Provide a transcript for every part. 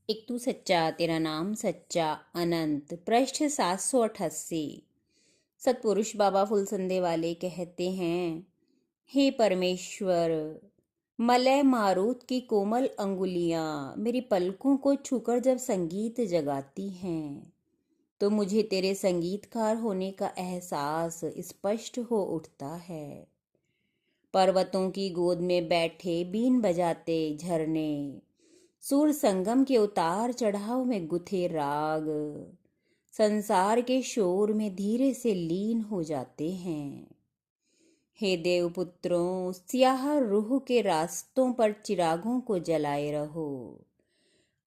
एक तू सच्चा तेरा नाम सच्चा अनंत। पृष्ठ 788। सतपुरुष बाबा फुलसंदे वाले कहते हैं, हे परमेश्वर, मलय मारुत की कोमल अंगुलियां मेरी पलकों को छूकर जब संगीत जगाती हैं तो मुझे तेरे संगीतकार होने का एहसास स्पष्ट हो उठता है। पर्वतों की गोद में बैठे बीन बजाते झरने सुर संगम के उतार चढ़ाव में गुथे राग संसार के शोर में धीरे से लीन हो जाते हैं। हे देवपुत्रों, स्याह रूह के रास्तों पर चिरागों को जलाए रहो।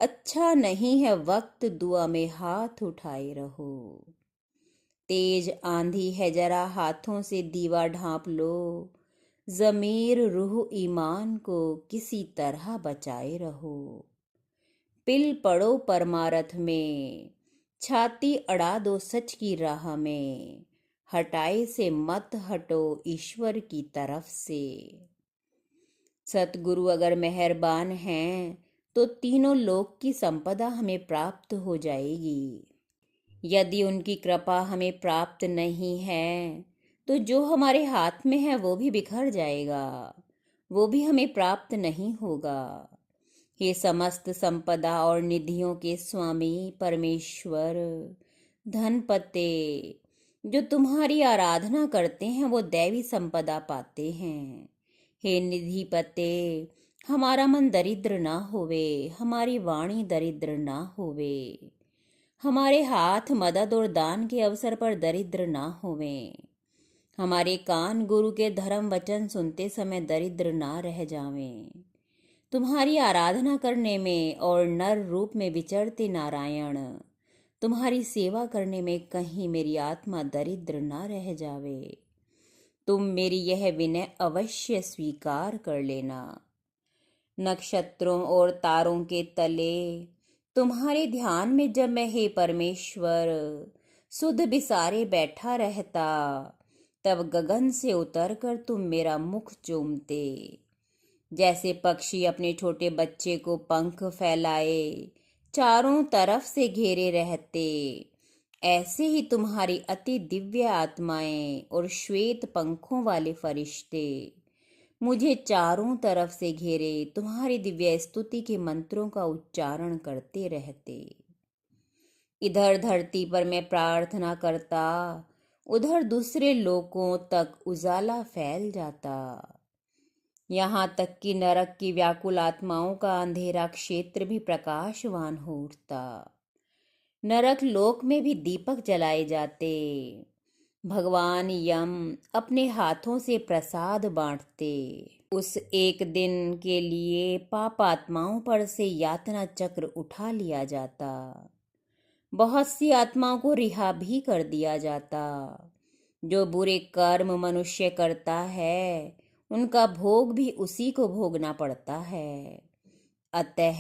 अच्छा नहीं है वक्त दुआ में हाथ उठाए रहो। तेज आंधी है जरा हाथों से दीवा ढांप लो। जमीर रूह ईमान को किसी तरह बचाए रहो। पिल पड़ो परमारथ में, छाती अड़ा दो सच की राह में। हटाए से मत हटो ईश्वर की तरफ से। सतगुरु अगर मेहरबान हैं तो तीनों लोक की संपदा हमें प्राप्त हो जाएगी। यदि उनकी कृपा हमें प्राप्त नहीं है तो जो हमारे हाथ में है वो भी बिखर जाएगा, वो भी हमें प्राप्त नहीं होगा। हे समस्त संपदा और निधियों के स्वामी परमेश्वर, धनपते, जो तुम्हारी आराधना करते हैं वो दैवी संपदा पाते हैं। हे निधिपते, हमारा मन दरिद्र ना होवे, हमारी वाणी दरिद्र ना होवे, हमारे हाथ मदद और दान के अवसर पर दरिद्र ना होवे, हमारे कान गुरु के धर्म वचन सुनते समय दरिद्र ना रह जावें। तुम्हारी आराधना करने में और नर रूप में विचरते नारायण, तुम्हारी सेवा करने में कहीं मेरी आत्मा दरिद्र ना रह जावे। तुम मेरी यह विनय अवश्य स्वीकार कर लेना। नक्षत्रों और तारों के तले तुम्हारे ध्यान में जब मैं हे परमेश्वर सुध बिसारे बैठा रहता, तब गगन से उतरकर तुम मेरा मुख चूमते। जैसे पक्षी अपने छोटे बच्चे को पंख फैलाए चारों तरफ से घेरे रहते, ऐसे ही तुम्हारी अति दिव्य आत्माएं और श्वेत पंखों वाले फरिश्ते मुझे चारों तरफ से घेरे तुम्हारी दिव्य स्तुति के मंत्रों का उच्चारण करते रहते। इधर धरती पर मैं प्रार्थना करता, उधर दूसरे लोकों तक उजाला फैल जाता। यहाँ तक कि नरक की व्याकुल आत्माओं का अंधेरा क्षेत्र भी प्रकाशवान हो उठता। नरक लोक में भी दीपक जलाए जाते। भगवान यम अपने हाथों से प्रसाद बांटते। उस एक दिन के लिए पाप आत्माओं पर से यातना चक्र उठा लिया जाता। बहुत सी आत्माओं को रिहा भी कर दिया जाता। जो बुरे कर्म मनुष्य करता है उनका भोग भी उसी को भोगना पड़ता है। अतः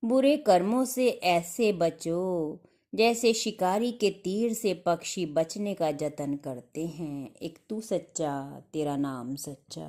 बुरे कर्मों से ऐसे बचो जैसे शिकारी के तीर से पक्षी बचने का जतन करते हैं। एक तू सच्चा तेरा नाम सच्चा।